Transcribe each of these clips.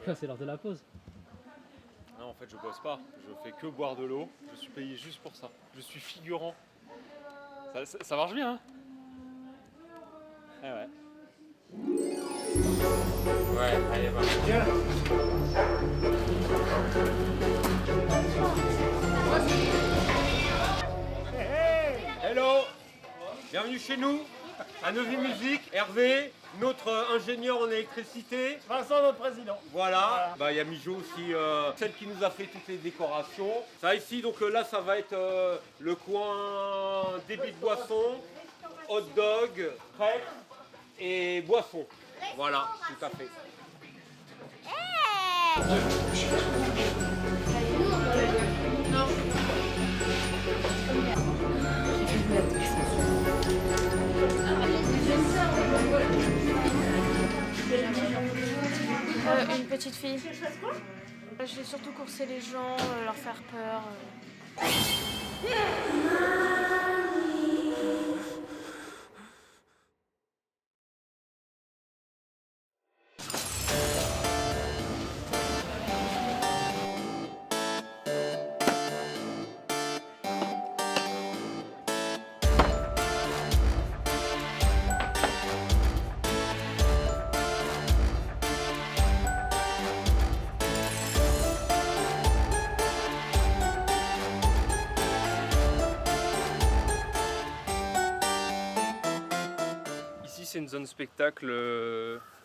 quoi, c'est l'heure de la pause? Non, en fait, je bosse pas. Je fais que boire de l'eau. Je suis payé juste pour ça. Je suis figurant. Ça marche bien, hein? Ah ouais. Ouais, allez, va. Tiens. Hello. Bienvenue chez nous, à Neuvy Musique. Hervé, notre ingénieur en électricité. Vincent, notre président. Voilà. Bah, il y a Mijo aussi, celle qui nous a fait toutes les décorations. Ça ici, donc là, ça va être le coin débit de boisson, hot dog, crêpes et boisson. Voilà, tout à fait. Une petite fille. Je vais surtout courser les gens, leur faire peur. Ici c'est une zone spectacle,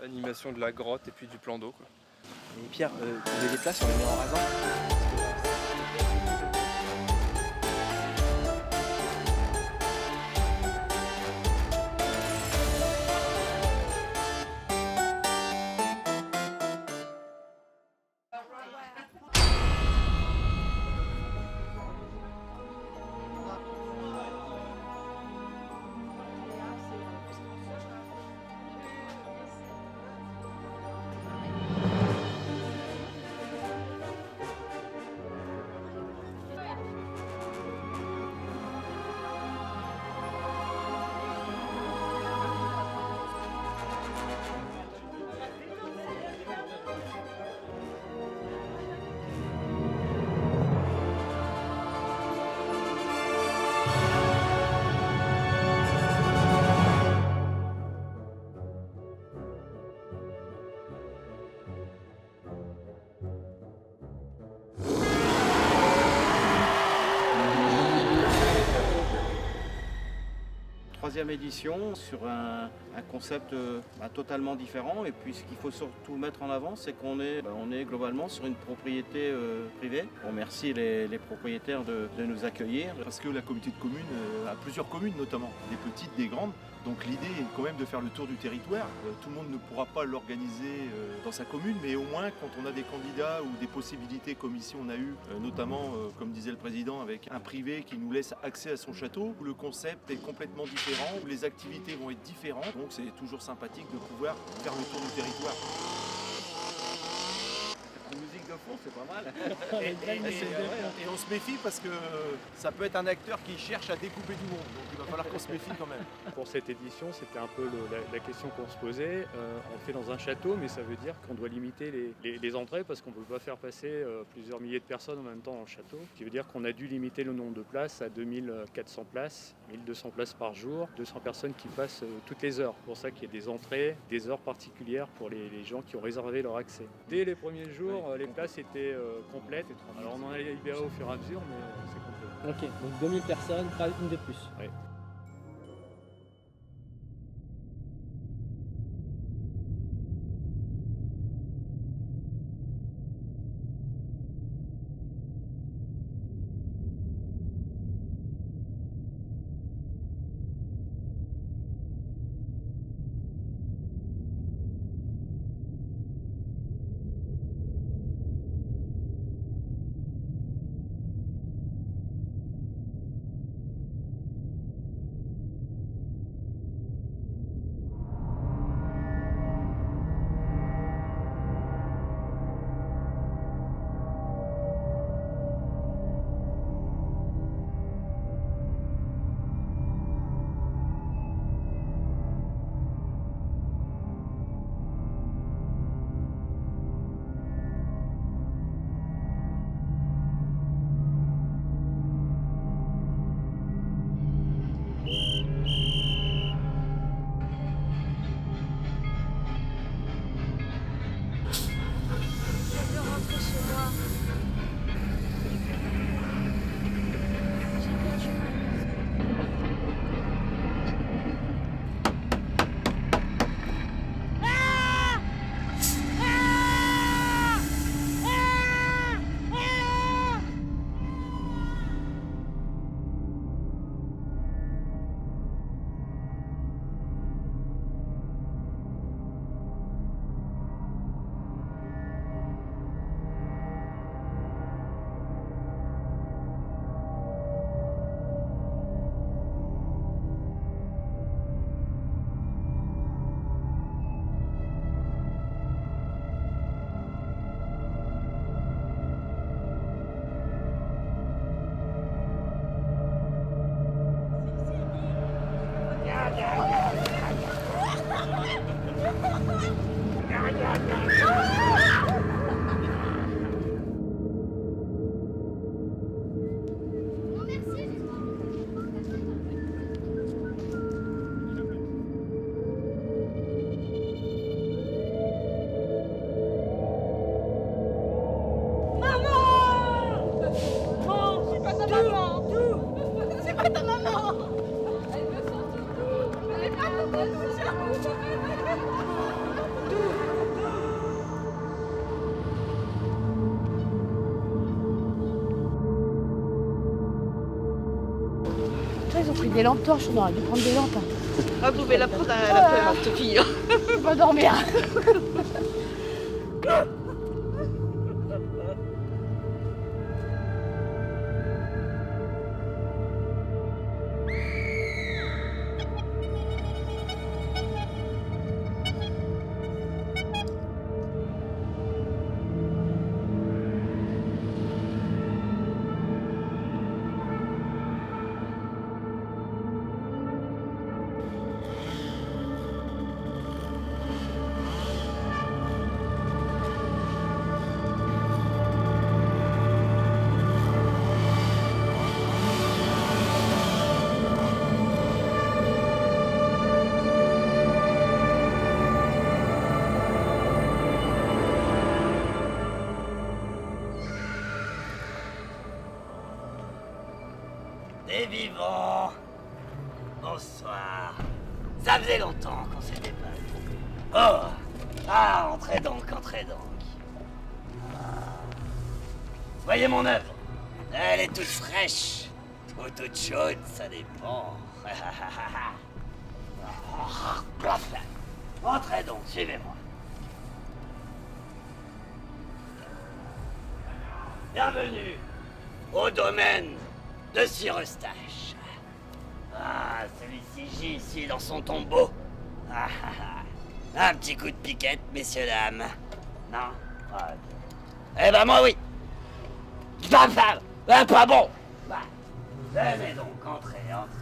animation de la grotte et puis du plan d'eau, quoi. Et Pierre, on les déplace, on les met en rasant. Troisième édition sur un concept totalement différent. Et puis ce qu'il faut surtout mettre en avant, c'est qu'on est, on est globalement sur une propriété privée. On remercie les propriétaires de nous accueillir. Parce que la communauté de communes a plusieurs communes notamment, des petites, des grandes. Donc l'idée est quand même de faire le tour du territoire. Tout le monde ne pourra pas l'organiser dans sa commune, mais au moins quand on a des candidats ou des possibilités comme ici on a eu, notamment comme disait le président, avec un privé qui nous laisse accès à son château, où le concept est complètement différent, où les activités vont être différentes. Donc c'est toujours sympathique de pouvoir faire le tour du territoire. La musique de fond, c'est pas mal. Et on se méfie parce que ça peut être un acteur qui cherche à découper du monde, donc il va falloir qu'on se méfie quand même. Pour cette édition, c'était un peu la question qu'on se posait. On fait dans un château, mais ça veut dire qu'on doit limiter les entrées parce qu'on ne peut pas faire passer plusieurs milliers de personnes en même temps dans le château. Ce qui veut dire qu'on a dû limiter le nombre de places à 2400 places, 1200 places par jour, 200 personnes qui passent toutes les heures. C'est pour ça qu'il y a des entrées, des heures particulières pour les gens qui ont réservé leur accès. Dès les premiers jours, les places étaient complètes. Alors on en a libéré au fur et à mesure, mais c'est complet. Ok, donc 2000 personnes, pas une de plus. Ouais. Ils ont pris des lampes torches, on aurait dû prendre des lampes. Ah, vous pouvez la prendre à la peur, cette fille. On va dormir. Des vivants. Bonsoir. Ça faisait longtemps qu'on s'était pas vu. Oh. Ah, entrez donc, entrez donc. Voyez mon œuvre. Elle est toute fraîche. Ou toute chaude, ça dépend. Entrez donc, suivez-moi. Bienvenue au domaine de Sir Eustache. Ah, celui-ci gît ici dans son tombeau. Un petit coup de piquette, messieurs, dames. Non? Ah, ok. Eh ben moi, oui. Pas bon. Bah, venez donc, entrez, entrez.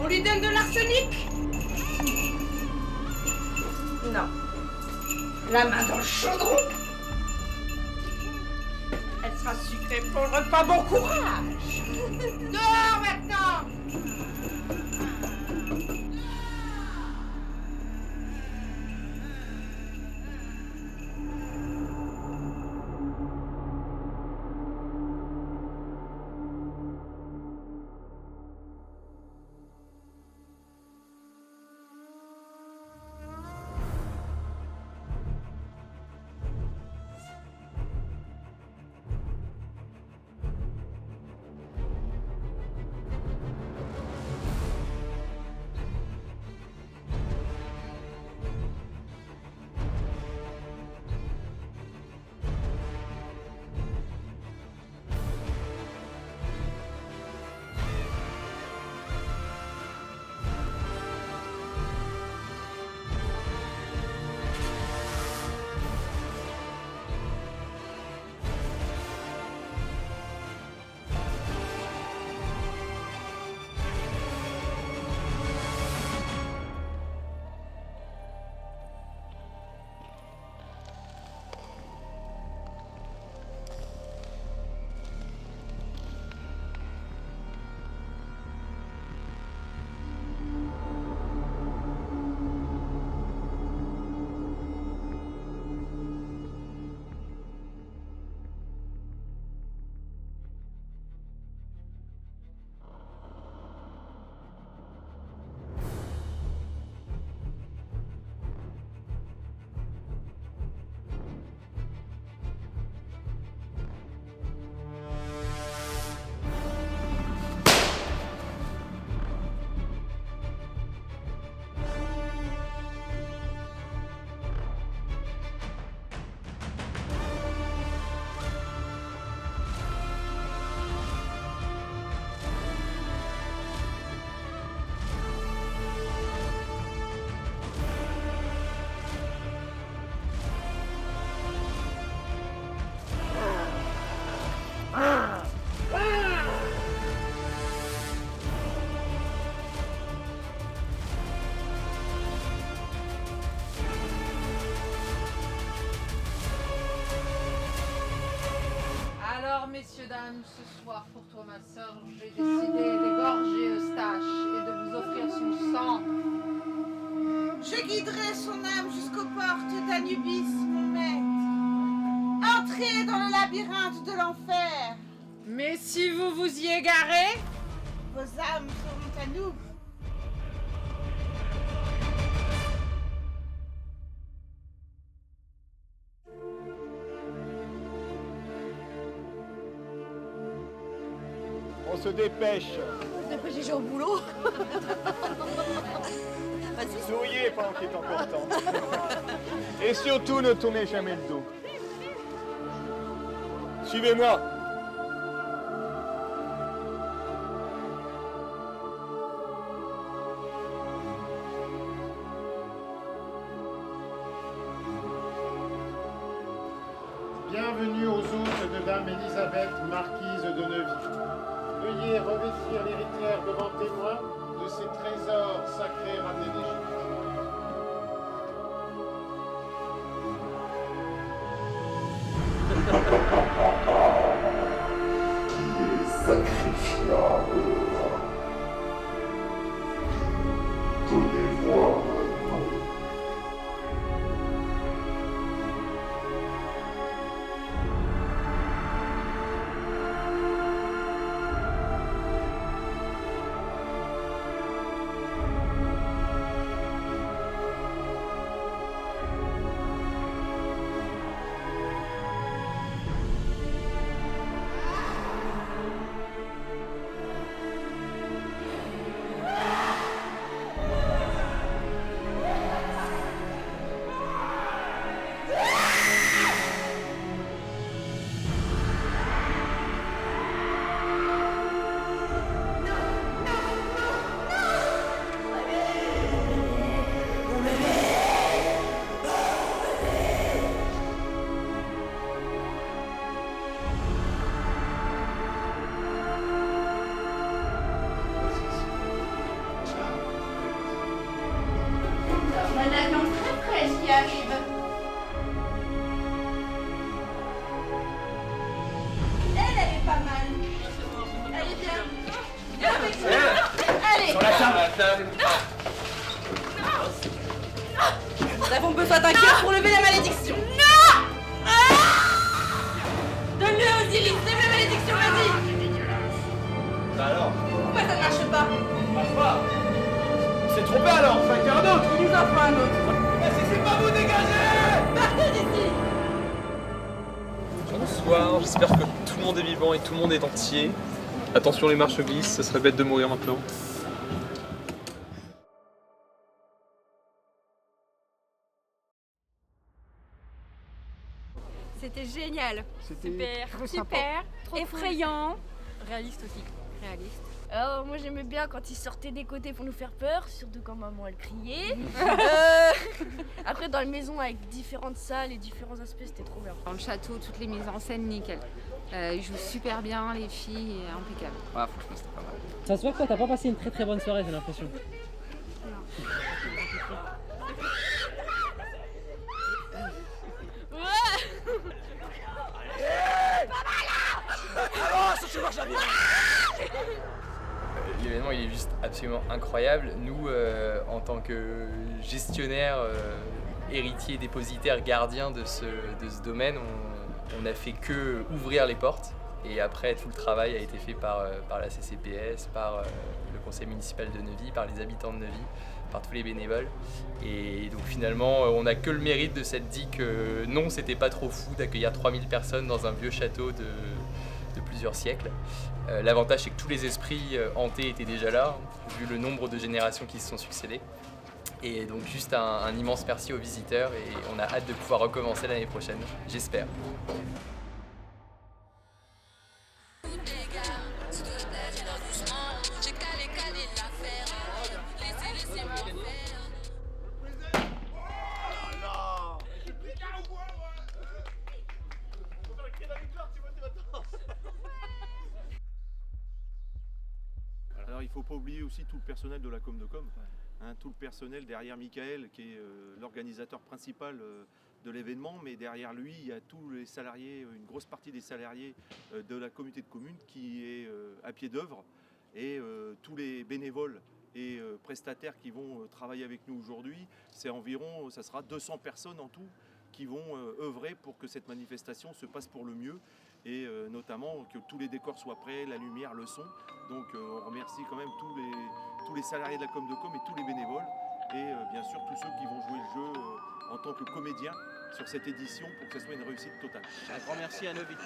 On lui donne de l'arsenic? Non. La main dans le chaudron? Elle sera sucrée pour le repas. Bon courage! Dehors maintenant! messieurs, dames, ce soir, pour toi, ma sœur, j'ai décidé d'égorger Eustache et de vous offrir son sang. Je guiderai son âme jusqu'aux portes d'Anubis, mon maître. Entrez dans le labyrinthe de l'enfer. Mais si vous vous y égarez, vos âmes seront à nous. On se dépêche. Dépêchez, j'ai au boulot. Souriez pendant qu'il est encore temps. Et surtout, ne tournez jamais le dos. Suivez-moi. Bienvenue aux hôtes de Dame Élisabeth, marquise de Neuvy. Veuillez revêtir l'héritière devant témoin de ces trésors sacrés ramenés d'Égypte. Sacrifiable. Donnez-moi un nom. On a un avion très près qui arrive. Elle est pas mal. Elle est bien. Viens avec moi. Allez. Sur la table. Nous avons besoin d'un cœur pour lever la malédiction. Non. Donne-le, Osiris. Lève la malédiction, vas-y. Bah alors. Pourquoi ça ne marche pas? Marche pas. C'est trompé alors, faut faire un autre. Il nous en faut un autre. C'est pas vous dégager. Partez d'ici. Bonsoir, j'espère que tout le monde est vivant et tout le monde est entier. Attention, les marches glissent, ça serait bête de mourir maintenant. C'était génial. Super. Super. Trop Effrayant. Réaliste aussi. Réaliste. Alors, moi j'aimais bien quand ils sortaient des côtés pour nous faire peur, surtout quand maman elle criait. Après dans la maison avec différentes salles et différents aspects, c'était trop bien. Dans le château, toutes les mises en scène, nickel. Ils jouent super bien, les filles, impeccable. Ouais, franchement, c'était pas mal. Ça se voit que t'as pas passé une très très bonne soirée, j'ai l'impression. L'événement il est juste absolument incroyable. Nous, en tant que gestionnaires, héritiers, dépositaires, gardiens de ce domaine, on n'a fait que ouvrir les portes. Et après, tout le travail a été fait par la CCPS, par le conseil municipal de Neuvy, par les habitants de Neuvy, par tous les bénévoles. Et donc finalement, on n'a que le mérite de s'être dit que non, c'était pas trop fou d'accueillir 3000 personnes dans un vieux château de plusieurs siècles. L'avantage, c'est que tous les esprits hantés étaient déjà là, vu le nombre de générations qui se sont succédées. Et donc juste un immense merci aux visiteurs et on a hâte de pouvoir recommencer l'année prochaine, j'espère. Alors il ne faut pas oublier aussi tout le personnel de la com de com. hein, tout le personnel derrière Michael, qui est l'organisateur principal de l'événement, mais derrière lui, il y a tous les salariés, une grosse partie des salariés de la communauté de communes qui est à pied d'œuvre, et tous les bénévoles et prestataires qui vont travailler avec nous aujourd'hui, c'est environ, ça sera 200 personnes en tout qui vont œuvrer pour que cette manifestation se passe pour le mieux, et notamment que tous les décors soient prêts, la lumière, le son. Donc on remercie quand même tous les salariés de la com et tous les bénévoles, et bien sûr tous ceux qui vont jouer le jeu en tant que comédiens sur cette édition pour que ce soit une réussite totale. Un grand merci à Neuville.